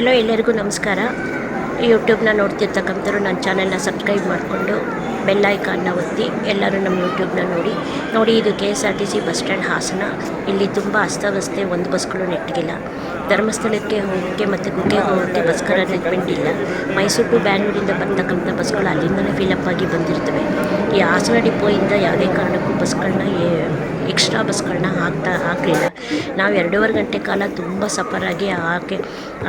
Hello, ಎಲ್ಲರಿಗೂ ನಮಸ್ಕಾರ. ಯೂಟ್ಯೂಬ್ನ ನೋಡ್ತಿರ್ತಕ್ಕಂಥವ್ರು ನನ್ನ ಚಾನೆಲ್ನ ಸಬ್ಸ್ಕ್ರೈಬ್ ಮಾಡಿಕೊಂಡು ಬೆಲ್ ಐಕಾನ್ನ ಒತ್ತಿ ಎಲ್ಲರೂ ನಮ್ಮ ಯೂಟ್ಯೂಬ್ನ ನೋಡಿ. ಇದು KSRTC ಬಸ್ ಸ್ಟ್ಯಾಂಡ್ ಹಾಸನ. ಇಲ್ಲಿ ತುಂಬ ಅಸ್ತವ್ಯಸ್ತೆ, ಒಂದು ಬಸ್ಗಳು ನೆಟ್ಟಿಗಿಲ್ಲ. ಧರ್ಮಸ್ಥಳಕ್ಕೆ ಹೋಗೋಕ್ಕೆ ಮತ್ತು ಕುಕ್ಕೆಗೆ ಹೋಗೋಕ್ಕೆ ಬಸ್ಗಳ ಅರೇಂಜ್ಮೆಂಟ್ ಇಲ್ಲ. ಮೈಸೂರು ಟು ಬ್ಯಾಂಗ್ಳೂರಿಂದ ಬರ್ತಕ್ಕಂಥ ಬಸ್ಗಳು ಅಲ್ಲಿಂದಲೇ ಫಿಲಪ್ ಆಗಿ ಬಂದಿರ್ತವೆ. ಈ ಹಾಸನ ಡಿಪೋಯಿಂದ ಯಾವುದೇ ಕಾರಣಕ್ಕೂ ಬಸ್ಗಳನ್ನ ಎಕ್ಸ್ಟ್ರಾ ಬಸ್ಗಳನ್ನ ಹಾಕಲಿಲ್ಲ. ನಾವು 2.5 ಗಂಟೆ ಕಾಲ ತುಂಬ ಸಫರಾಗಿ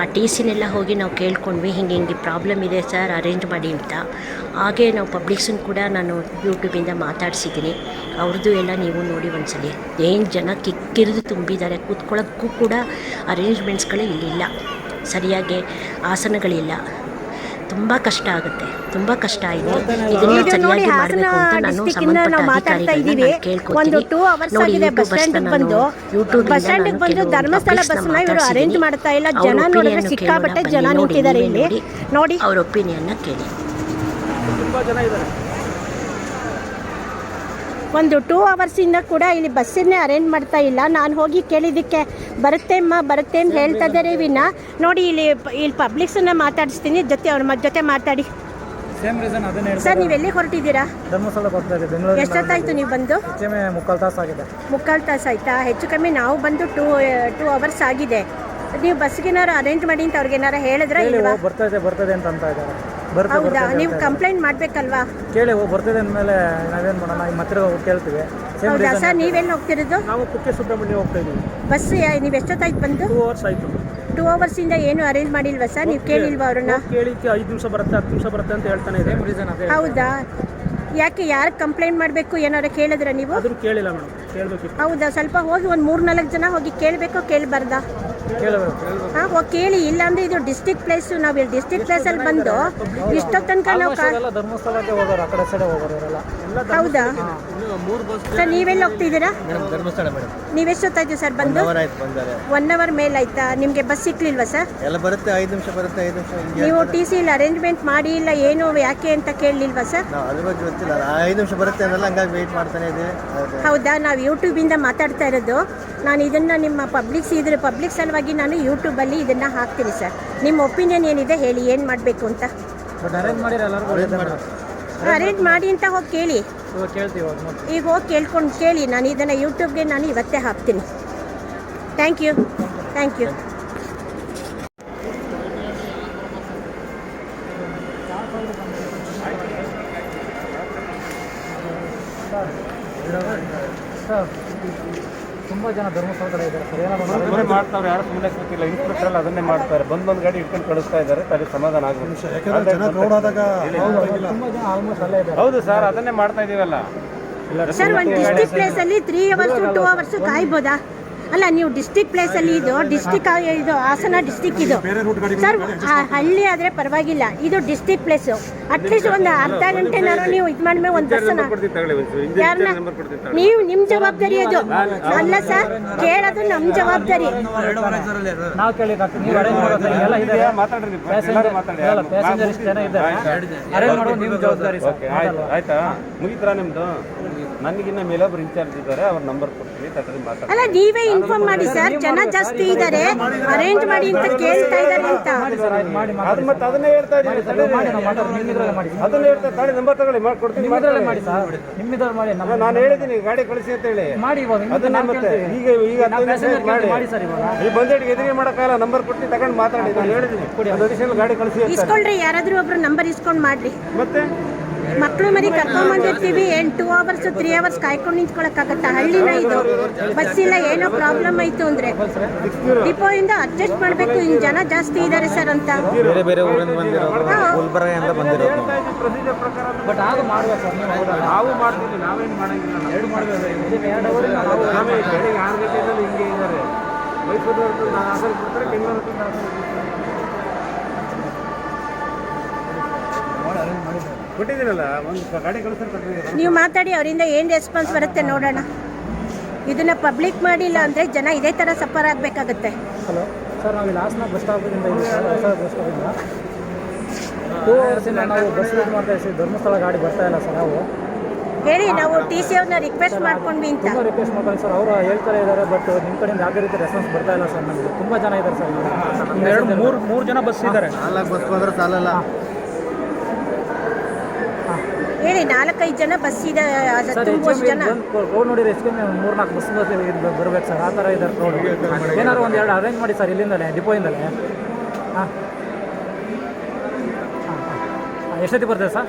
ಆ TCನೆಲ್ಲ ಹೋಗಿ ನಾವು ಕೇಳ್ಕೊಂಡ್ವಿ, ಹಿಂಗೆ ಪ್ರಾಬ್ಲಮ್ ಇದೆ ಸರ್, ಅರೇಂಜ್ ಮಾಡಿ ಅಂತ. ಹಾಗೆ ನಾವು ಪಬ್ಲಿಕ್ಸನ್ನು ಕೂಡ ನಾನು ಯೂಟ್ಯೂಬಿಂದ ಮಾತಾಡಿಸಿದ್ದೀನಿ. ಅವ್ರದ್ದು ಎಲ್ಲ ನೀವು ನೋಡಿ ಒಂದ್ಸಲಿ. ಏನು ಜನ ಕಿಕ್ಕಿರಿದು ತುಂಬಿದ್ದಾರೆ, ಕೂತ್ಕೊಳ್ಳೋಕ್ಕೂ ಕೂಡ ಅರೇಂಜ್ಮೆಂಟ್ಸ್ಗಳೇ ಇಲ್ಲಿಲ್ಲ, ಸರಿಯಾಗಿ ಆಸನಗಳಿಲ್ಲ. ತುಂಬ ಕಷ್ಟ ಆಗುತ್ತೆ, ತುಂಬ ಕಷ್ಟ ಆಯಿತು. ಇದನ್ನು ಸರಿಯಾಗಿ ಮಾಡಬೇಕು ಅಂತ ನಾನು ಸಂಬಂಧಪಟ್ಟ ಅಧಿಕಾರಿಗಳನ್ನ ಕೇಳ್ಕೊತೀನಿ. ನೋಡಿ, ಯೂಟ್ಯೂಬಿಂದ ಧರ್ಮಸ್ಥಳ ಬಸ್ನ ಇವರು ಅರೇಂಜ್ ಮಾಡ್ತಾ ಇಲ್ಲ. ಜನ ನೋಡಿದ್ರೆ ಸಿಕ್ಕಾಪಟ್ಟೆ ಜನ ನಿಂತಿದ್ದಾರೆ ಇಲ್ಲಿ. ನೋಡಿ, ಅವ್ರ ಒಪಿನಿಯನ್ನ ಕೇಳಿ. ಒಂದು 2 ಅವರ್ಸಿಂದ ಕೂಡ ಇಲ್ಲಿ ಬಸ್ಸನ್ನೇ ಅರೇಂಜ್ ಮಾಡ್ತಾ ಇಲ್ಲ. ನಾನು ಹೋಗಿ ಕೇಳಿದ್ದಕ್ಕೆ ಬರುತ್ತೆ ಅಂತ ಹೇಳ್ತಾ ಇದ್ದಾರೆ ವಿನ. ನೋಡಿ, ಇಲ್ಲಿ ಪಬ್ಲಿಕ್ಸನ್ನ ಮಾತಾಡಿಸ್ತೀನಿ, ಅವ್ರ ಜೊತೆ ಮಾತಾಡಿ. ಸರ್, ನೀವು ಎಲ್ಲಿ ಹೊರಟಿದ್ದೀರಾ? ಧರ್ಮಸ್ಥಳ ಬರ್ತಾ ಇದೆ, ಬೆಂಗಳೂರು. ಎಷ್ಟೊತ್ತಾಯ್ತು ನೀವು ಬಂದು? ಮುಕ್ಕಾಲು ತಾಸು ಆಗಿದೆ. ಮುಕ್ಕಾಲು ತಾಸು ಆಯ್ತಾ? ಹೆಚ್ಚು ಕಮ್ಮಿ ನಾವು ಬಂದು 2 ಅವರ್ಸ್ ಆಗಿದೆ. ನೀವು ಬಸ್ಗೇನಾರು ಅರೇಂಜ್ ಮಾಡಿ ಅಂತ ಅವ್ರಿಗೇನಾರು ಹೇಳಿದ್ರೆ ಇಲ್ವಾ? ಬರ್ತದೆ ಅಂತ ಇದ್ದಾರೆ. ಹೌದಾ? ನೀವು ಕಂಪ್ಲೇಂಟ್ ಮಾಡಬೇಕಲ್ವಾ? ಕೇಳಿ ಬರ್ತದೆ ಅಂದಮೇಲೆ ನಾವೇನು ಮಾಡೋಣ, ಈ ಮತ್ತೆ ಕೇಳ್ತೀವಿ. ಹೌದಾ ಸರ್? ನೀವೆಲ್ಲಿ ಹೋಗ್ತಿರೋದು? ನಾವು ಕುಕ್ಕೆ ಸುಬ್ರಹ್ಮಣ್ಯ ಹೋಗ್ತಾ ಇದ್ದೀವಿ. ಬಸ್ ನೀವು ಎಷ್ಟೊತ್ತಾಯ್ತು ಬಂದು? 2 ಅವರ್ಸ್ ಆಯಿತು. 2 ಅವರ್ಸಿಂದ ಏನು ಅರೇಂಜ್ ಮಾಡಿಲ್ವಾ ಸರ್? ನೀವು ಕೇಳಿಲ್ವಾ ಅವ್ರನ್ನ? ಕೇಳಿಕ್ಕೆ 5 ನಿಮಿಷ ಬರುತ್ತೆ, 10 ನಿಮಿಷ ಬರುತ್ತೆ ಅಂತ ಹೇಳ್ತಾನೆ ಇದೆ. ಹೌದಾ? ಯಾಕೆ, ಯಾರು ಕಂಪ್ಲೇಂಟ್ ಮಾಡಬೇಕು ಏನಾರು ಕೇಳಿದ್ರೆ ನೀವು? ಅದನ್ನು ಕೇಳಿಲ್ಲ ಮೇಡಮ್, ಕೇಳಬೇಕಿತ್ತು. ಹೌದಾ? ಸ್ವಲ್ಪ ಹೋಗಿ ಒಂದು 3-4 ಜನ ಹೋಗಿ ಕೇಳಬೇಕು, ಕೇಳಬಾರ್ದಾ? ಹಾಂ, ಹೋಗಿ ಕೇಳಿ. ಇಲ್ಲಾಂದರೆ ಇದು ಡಿಸ್ಟಿಕ್ ಪ್ಲೇಸು. ನಾವು ಇಲ್ಲಿ ಡಿಸ್ಟಿಕ್ ಪ್ಲೇಸಲ್ಲಿ ಬಂದು ಇಷ್ಟೊತ್ತು ತನಕ ನಾವು ಧರ್ಮಸ್ಥಳಕ್ಕೆ ಹೋಗೋರು, ಆ ಕಡೆ ಸೈಡ್ ಹೋಗೋರು ಇವರೆಲ್ಲ. ಹೌದಾ ಸರ್? ನೀವೆಲ್ಲಿ ಹೋಗ್ತಿದ್ದೀರಾ? ಧರ್ಮಸ್ಥಳ ಮೇಡಮ್. ನೀವೆಷ್ಟೊತ್ತಾಯ್ತು ಸರ್ ಬಂದು? 1 ಅವರ್ ಮೇಲೆ ಆಯ್ತಾ? ನಿಮಗೆ ಬಸ್ ಸಿಕ್ಲಿಲ್ವಾ ಸರ್? ಎಲ್ಲ ಬರುತ್ತೆ, 5 ನಿಮಿಷ ಬರುತ್ತೆ, 5 ನಿಮಿಷ. ನೀವು TC ಇಲ್ಲಿ ಅರೇಂಜ್ಮೆಂಟ್ ಮಾಡಿ ಇಲ್ಲ ಏನು ಯಾಕೆ ಅಂತ ಕೇಳಲಿಲ್ವಾ ಸರ್? ಅದ್ರ ಬಗ್ಗೆ ಗೊತ್ತಿಲ್ಲ. 5 ನಿಮಿಷ ಬರುತ್ತೆ ಅನ್ನಲ್ಲ, ಹಂಗಾಗಿ ವೆಯ್ಟ್ ಮಾಡ್ತಾನೆ ಇದ್ದೀವಿ. ಹೌದಾ? ನಾವು ಯೂಟ್ಯೂಬಿಂದ ಮಾತಾಡ್ತಾ ಇರೋದು. ನಾನು ಇದನ್ನು ನಿಮ್ಮ ಪಬ್ಲಿಕ್ ಸಲುವಾಗಿ ನಾನು ಯೂಟ್ಯೂಬಲ್ಲಿ ಇದನ್ನು ಹಾಕ್ತೀನಿ ಸರ್. ನಿಮ್ಮ ಒಪಿನಿಯನ್ ಏನಿದೆ ಹೇಳಿ, ಏನು ಮಾಡಬೇಕು ಅಂತ. ಅರೇಂಜ್ ಮಾಡಿ ಅಂತ ಹೋಗಿ ಕೇಳಿ. ಈಗ ಹೋಗಿ ಕೇಳಿ. ನಾನು ಇದನ್ನು ಯೂಟ್ಯೂಬ್ಗೆ ನಾನು ಇವತ್ತೇ ಹಾಕ್ತೀನಿ. Thank you. ತುಂಬ ಜನ ಧರ್ಮಸ್ಥಳದಲ್ಲಿ ಇದ್ದಾರೆ ಸರ್. ಏನಾದ್ರು ಮಾಡ್ತಾವ್ರೆ, ಯಾರು ಸುಮ್ಮನೆ ಕೂತಿಲ್ಲ. ಇನ್ಸ್ಪೆಕ್ಟರ್ ಅದನ್ನೇ ಮಾಡ್ತಾರೆ, ಬಂದೊಂದು ಗಾಡಿ ಇಟ್ಕೊಂಡು ಕಳಿಸ್ತಾ ಇದ್ದಾರೆ. ತಲೆ ಸಮಾಧಾನ ಆಗುತ್ತೆ. ಆಲ್ಮೋಸ್ಟ್ ಅಲ್ಲೇ ಇದೆ. ಹೌದು ಸರ್, ಅದನ್ನೇ ಮಾಡ್ತಾ ಇದೀವಲ್ಲ ಸರ್. ಒಂದು ಡಿಸ್ಟಿಕ್ ಪ್ಲೇಸಲ್ಲಿ 3 ಅವರ್ಸ್ 2 ಅವರ್ಸ್ ಕಾಯ್ಬೋದಾ? ಅಲ್ಲ, ನೀವು ಡಿಸ್ಟಿಕ್ ಪ್ಲೇಸಲ್ಲಿ ಇದು ಹಾಸನ ಡಿಸ್ಟಿಕ್ ಇದು ಸರ್. ಹಳ್ಳಿ ಆದರೆ ಪರವಾಗಿಲ್ಲ, ಇದು ಡಿಸ್ಟಿಕ್ ಪ್ಲೇಸು. ಅಟ್ಲೀಸ್ಟ್ ಒಂದು ಅರ್ಧ ಗಂಟೆನಾರು ನೀವು ಇದು ಮಾಡಿದ್ಮೇಲೆ ಒಂದು ಬಸ್ಸನ್ನ ಯಾರನ್ನ ನೀವು ನಿಮ್ಮ ಜವಾಬ್ದಾರಿ ಅದು ಅಲ್ಲ ಸರ್. ಕೇಳೋದು ನಮ್ಮ ಜವಾಬ್ದಾರಿ. ನಾವು ಕೇಳಿ ಆಯ್ತಾ? ಮುಗಿತ್ರಾ ನಿಮ್ದು? ನನಗಿನ್ನ ಮೇಲೊಬ್ರು ಇನ್ಚಾರ್ಜ್ ಇದ್ದಾರೆ, ಅವ್ರ ನಂಬರ್ ಕೊಡ್ತೀನಿ, ಮಾತಾಡಿ. ಅಲ್ಲ, ನೀವೇ ಇನ್ಫಾರ್ಮ್ ಮಾಡಿ ಸರ್. ಜನ ಜಾಸ್ತಿ ಇದ್ದಾರೆ, ಅರೇಂಜ್ ಮಾಡಿ ಅಂತ ಕೇಳ್ತಾ ಇದ್ದಾರೆ ಅಂತ. ಮತ್ತೆ ಅದನ್ನೇ ಹೇಳ್ತಾ ಇದ್ದೀನಿ. ಅದನ್ನ ಹೇಳ್ತಾ ತಾಳಿ, ನಂಬರ್ ತಗೊಳ್ಳಿ, ಮಾಡ್ಕೊಡ್ತೀನಿ. ನಾನು ಹೇಳಿದ್ದೀನಿ ಗಾಡಿ ಕಳಿಸಿ ಅಂತ ಹೇಳಿ. ಅದನ್ನ ಮತ್ತೆ ಈಗ ಈ ಬಂದೇಟಿಗೆ ಎದುರಿಗೆ ಮಾಡೋಕ್ಕಾಗಲ್ಲ. ನಂಬರ್ ಕೊಟ್ಟು ತಗೊಂಡು ಮಾತಾಡಿ. ನಾನು ಹೇಳಿದ್ದೀನಿ ಗಾಡಿ ಕಳಿಸಿ. ಇಸ್ಕೊಳ್ರಿ, ಯಾರಾದ್ರೂ ಒಬ್ರು ನಂಬರ್ ಇಸ್ಕೊಂಡು ಮಾಡ್ರಿ. ಮತ್ತೆ ಮಕ್ಕಳು ಮರಿ ಕರ್ಕೊಂಡ್ಬಂದಿರ್ತೀವಿ. 2 ಅವರ್ಸ್ 3 ಅವರ್ಸ್ ಕಾಯ್ಕೊಂಡು ನಿಂತ್ಕೊಳಕ್ಕಾಗತ್ತಾ? ಹಳ್ಳಿನ ಇದು. ಬಸ್ ಇಲ್ಲ, ಏನೋ ಪ್ರಾಬ್ಲಮ್ ಆಯಿತು ಅಂದರೆ ಡಿಪೋ ಇಂದ ಅಡ್ಜಸ್ಟ್ ಮಾಡಬೇಕು. ಇನ್ನು ಜನ ಜಾಸ್ತಿ ಇದ್ದಾರೆ ಸರ್ ಅಂತ. ಬೇರೆ ಬೇರೆ ಊರಿಂದ ಬಂದಿರೋದು, ಗುಲ್ಬರ್ಗದಿಂದ ಬಂದಿರೋದು. ಬಟ್ ಆಗ ಮಾಡ್ಬೇಕು. ನಾವು ಮಾಡ್ತೀವಿ, ನಾವೇನು ಮಾಡಂಗಿಲ್ಲ. 2 ಮಾಡಬೇಕು. 6 ಗಂಟೆಯಲ್ಲಿ ಹಿಂಗೆ ಇದ್ದಾರೆ. ಮೈಸೂರು ಹಾಸನ ಕೊಡ್ತಾರೆ, ಬೆಂಗಳೂರು ಕೊಟ್ಟಿದ್ದೀರಲ್ಲ, ಒಂದು ಗಾಡಿ ಕಳಿಸ್ತಾರೆ. ನೀವು ಮಾತಾಡಿ, ಅವರಿಂದ ಏನು ರೆಸ್ಪಾನ್ಸ್ ಬರುತ್ತೆ ನೋಡೋಣ. ಇದನ್ನ ಪಬ್ಲಿಕ್ ಮಾಡಿಲ್ಲ ಅಂದರೆ ಜನ ಇದೇ ಥರ ಸಫರ್ ಆಗಬೇಕಾಗತ್ತೆ. ಹಲೋ ಸರ್, ನಾವು ಇಲ್ಲಿ ಹಾಸನ ಬಸ್ ಸ್ಟಾಪಿಂದ ಇದ್ದೀವಿ ಸರ್. ಹೊಸ ಬಸ್ ಸ್ಟಾಪಿಂದ 2 ಅವರ್ಸಿಂದ ನಾವು ಬಸ್ ಯೂಸ್ ಮಾಡ್ತಾ ಇದ್ದೀವಿ. ಧರ್ಮಸ್ಥಳ ಗಾಡಿ ಬರ್ತಾ ಇಲ್ಲ ಸರ್. ನಾವು ಹೇಳಿ, ನಾವು ಟಿ ಸಿ ಅವ್ರನ್ನ ರಿಕ್ವೆಸ್ಟ್ ಮಾಡ್ಕೊಂಡ್ವಿ ಅಂತ. ತುಂಬ ರಿಕ್ವೆಸ್ಟ್ ಮಾಡ್ಕೊಂಡು ಸರ್, ಅವರು ಹೇಳ್ತಾರೆ ಇದ್ದಾರೆ, ಬಟ್ ನಿಮ್ಮ ಕಡೆಯಿಂದ ಯಾವುದೇ ರೀತಿ ರೆಸ್ಪಾನ್ಸ್ ಬರ್ತಾ ಇಲ್ಲ ಸರ್. ನಮಗೆ ತುಂಬ ಜನ ಇದ್ದಾರೆ ಸರ್, ಮೂರು ಜನ ಬಸ್ ಇದ್ದಾರೆ. 4 ಬಸ್ ಬಂದ್ರೆ ಸಾಲಲ್ಲ. ಹೇಳಿ, 4-5 ಜನ ಬಸ್ ಇದೆ, ಸರ್. ತುಂಬಷ್ಟು ಜನ ರೋಡ್ ನೋಡಿದ್ರೆ ಎಷ್ಟು 3-4 ಬಸ್ ಬರ್ಬೇಕು ಸರ್, ಆ ಥರ ಇದ್ದಾರೆ ರೋಡ್. ಏನಾದ್ರು ಒಂದು 2 ಅರೇಂಜ್ ಮಾಡಿ ಸರ್, ಇಲ್ಲಿಂದಲೇ ಡಿಪೋಯಿಂದಲೇ. ಹಾಂ ಎಷ್ಟೊತ್ತಿಗೆ ಬರ್ತದೆ ಸರ್?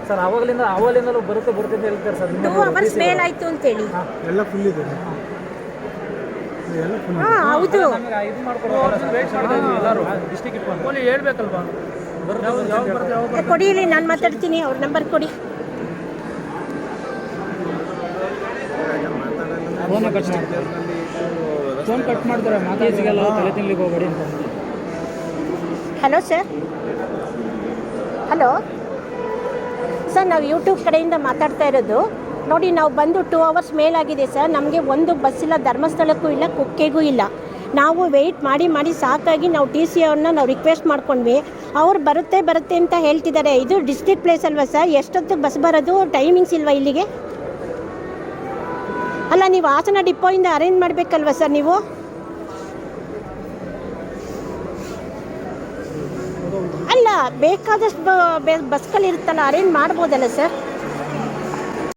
ಸರ್ ಅವಾಗಲಿಂದಲೂ ಬರುತ್ತೆ ಅಂತ ಹೇಳ್ತಾರೆ ಸರ್. 2 ಅವರ್ಸ್ ಮೇಲಾಯ್ತು ಅಂತೇಳಿ. ಎಲ್ಲ ಫುಲ್ ಇದೆ. ಹಾಂ ಹೌದು. ಇದು ಮಾಡ್ಕೊಂಡು ಎಲ್ಲರೂ ಡಿಸ್ಟಿಕ್ ಇಟ್ಕೊಂಡು ಹೇಳ್ಬೇಕಲ್ವಾ? ಕೊಡಿ, ಇಲ್ಲಿ ನಾನು ಮಾತಾಡ್ತೀನಿ, ಅವ್ರ ನಂಬರ್ ಕೊಡಿ. ಫೋನ್ ಕಟ್ ಮಾಡ್ತಾರೆ, ಮಾತಾಡಿ ಸಿಗಲ್ಲ, ತಲೆ ತಿನ್ಲಿಕ್ಕೆ ಹೋಗಬೇಡಿ ಅಂತ. Hello sir. ಹಲೋ ಸರ್, ನಾವು ಯೂಟ್ಯೂಬ್ ಕಡೆಯಿಂದ ಮಾತಾಡ್ತಾ ಇರೋದು. ನೋಡಿ, ನಾವು ಬಂದು 2 ಅವರ್ಸ್ ಮೇಲಾಗಿದೆ ಸರ್. ನಮಗೆ ಒಂದು ಬಸ್ ಇಲ್ಲ, ಧರ್ಮಸ್ಥಳಕ್ಕೂ ಇಲ್ಲ, ಕುಕ್ಕೆಗೂ ಇಲ್ಲ. ನಾವು ವೆಯ್ಟ್ ಮಾಡಿ ಸಾಕಾಗಿ ನಾವು ಟಿ ಸಿ ಅವ್ರನ್ನ ನಾವು ರಿಕ್ವೆಸ್ಟ್ ಮಾಡ್ಕೊಂಡ್ವಿ. ಅವ್ರು ಬರುತ್ತೆ ಅಂತ ಹೇಳ್ತಿದ್ದಾರೆ. ಇದು ಡಿಸ್ಟ್ರಿಕ್ಟ್ ಪ್ಲೇಸ್ ಅಲ್ವಾ ಸರ್? ಎಷ್ಟೊತ್ತಿಗೆ ಬಸ್ ಬರೋದು? ಟೈಮಿಂಗ್ಸ್ ಇಲ್ವಾ ಇಲ್ಲಿಗೆ? ಅಲ್ಲ, ನೀವು ಹಾಸನ ಡಿಪೋಯಿಂದ ಅರೇಂಜ್ ಮಾಡಬೇಕಲ್ವ ಸರ್ ನೀವು? ಅಲ್ಲ, ಬೇಕಾದಷ್ಟು ಬಸ್ಗಳಿರುತ್ತಲ್ಲ, ಅರೇಂಜ್ ಮಾಡ್ಬೋದಲ್ಲ ಸರ್?